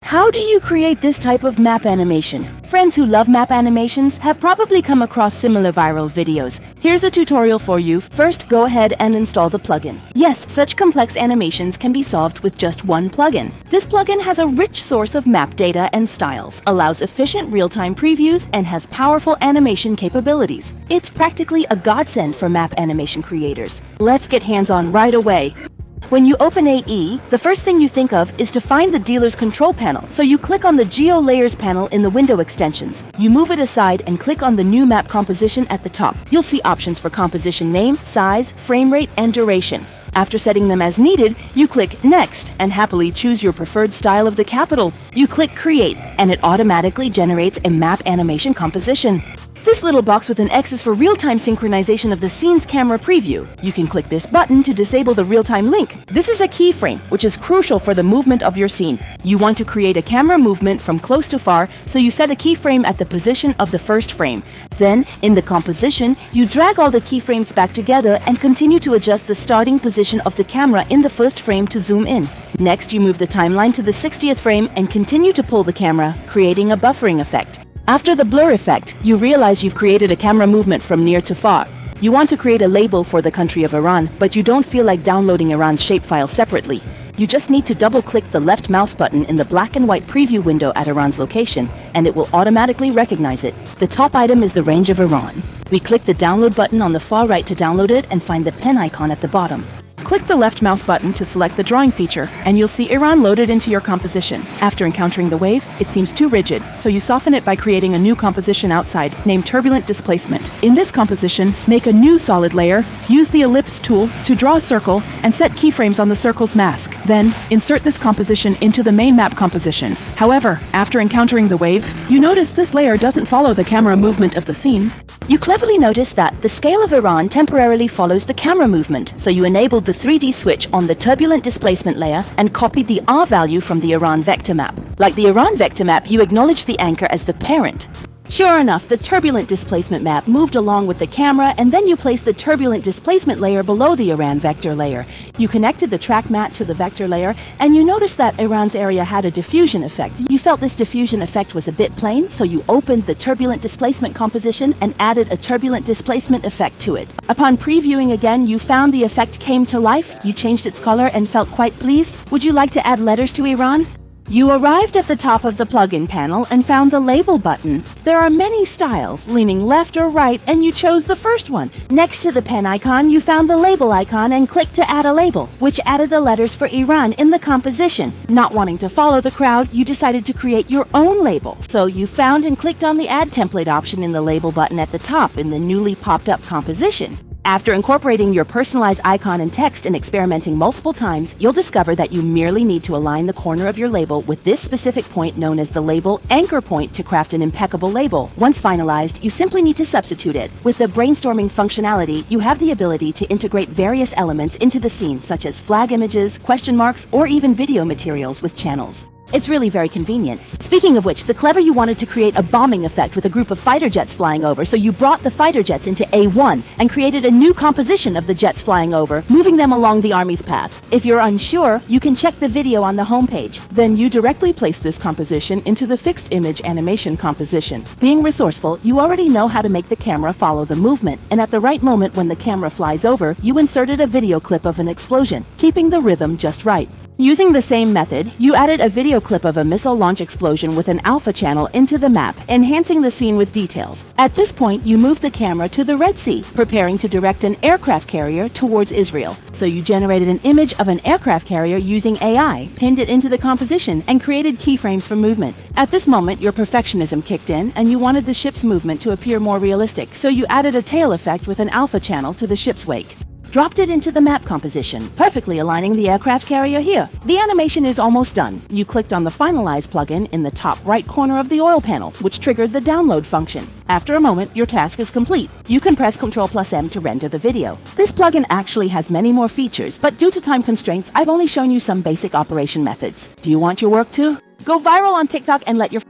How do you create this type of map animation? Friends who love map animations have probably come across similar viral videos. Here's a tutorial for you. First, go ahead and install the plugin. Yes, such complex animations can be solved with just one plugin. This plugin has a rich source of map data and styles, allows efficient real-time previews, and has powerful animation capabilities. It's practically a godsend for map animation creators. Let's get hands-on right away. When you open AE, the first thing you think of is to find the dealer's control panel, so you click on the Geo Layers panel in the window extensions. You move it aside and click on the new map composition at the top. You'll see options for composition name, size, frame rate, and duration. After setting them as needed, you click Next and happily choose your preferred style of the capital. You click Create, and it automatically generates a map animation composition. This little box with an X is for real-time synchronization of the scene's camera preview. You can click this button to disable the real-time link. This is a keyframe, which is crucial for the movement of your scene. You want to create a camera movement from close to far, so you set a keyframe at the position of the first frame. Then, in the composition, you drag all the keyframes back together and continue to adjust the starting position of the camera in the first frame to zoom in. Next, you move the timeline to the 60th frame and continue to pull the camera, creating a buffering effect. After the blur effect, you realize you've created a camera movement from near to far. You want to create a label for the country of Iran, but you don't feel like downloading Iran's shapefile separately. You just need to double-click the left mouse button in the black and white preview window at Iran's location, and it will automatically recognize it. The top item is the range of Iran. We click the download button on the far right to download it and find the pen icon at the bottom. Click the left mouse button to select the drawing feature, and you'll see Iran loaded into your composition. After encountering the wave, it seems too rigid, so you soften it by creating a new composition outside, named Turbulent Displacement. In this composition, make a new solid layer, use the ellipse tool to draw a circle, and set keyframes on the circle's mask. Then, insert this composition into the main map composition. However, after encountering the wave, you notice this layer doesn't follow the camera movement of the scene. You cleverly notice that the scale of Iran temporarily follows the camera movement, so you enabled the 3D switch on the turbulent displacement layer and copied the R value from the Iran vector map. Like the Iran vector map, you acknowledge the anchor as the parent. Sure enough, the turbulent displacement map moved along with the camera, and then you placed the turbulent displacement layer below the Iran vector layer. You connected the track mat to the vector layer, and you noticed that Iran's area had a diffusion effect. You felt this diffusion effect was a bit plain, so you opened the turbulent displacement composition and added a turbulent displacement effect to it. Upon previewing again, you found the effect came to life, you changed its color and felt quite pleased. Would you like to add letters to Iran? You arrived at the top of the plugin panel and found the label button. There are many styles, leaning left or right, and you chose the first one. Next to the pen icon, you found the label icon and clicked to add a label, which added the letters for Iran in the composition. Not wanting to follow the crowd, you decided to create your own label. So you found and clicked on the Add Template option in the label button at the top in the newly popped up composition. After incorporating your personalized icon and text and experimenting multiple times, you'll discover that you merely need to align the corner of your label with this specific point known as the label anchor point to craft an impeccable label. Once finalized, you simply need to substitute it. With the brainstorming functionality, you have the ability to integrate various elements into the scene, such as flag images, question marks, or even video materials with channels. It's really very convenient. Speaking of which, the clever you wanted to create a bombing effect with a group of fighter jets flying over, so you brought the fighter jets into A1 and created a new composition of the jets flying over, moving them along the Army's path. If you're unsure, you can check the video on the homepage. Then you directly place this composition into the fixed image animation composition. Being resourceful, you already know how to make the camera follow the movement, and at the right moment when the camera flies over, you inserted a video clip of an explosion, keeping the rhythm just right. Using the same method, you added a video clip of a missile launch explosion with an alpha channel into the map, enhancing the scene with details. At this point, you moved the camera to the Red Sea, preparing to direct an aircraft carrier towards Israel. So you generated an image of an aircraft carrier using AI, pinned it into the composition, and created keyframes for movement. At this moment, your perfectionism kicked in, and you wanted the ship's movement to appear more realistic, so you added a tail effect with an alpha channel to the ship's wake. Dropped it into the map composition, perfectly aligning the aircraft carrier here. The animation is almost done. You clicked on the Finalize plugin in the top right corner of the oil panel, which triggered the download function. After a moment, your task is complete. You can press Ctrl+M to render the video. This plugin actually has many more features, but due to time constraints, I've only shown you some basic operation methods. Do you want your work to go viral on TikTok and let your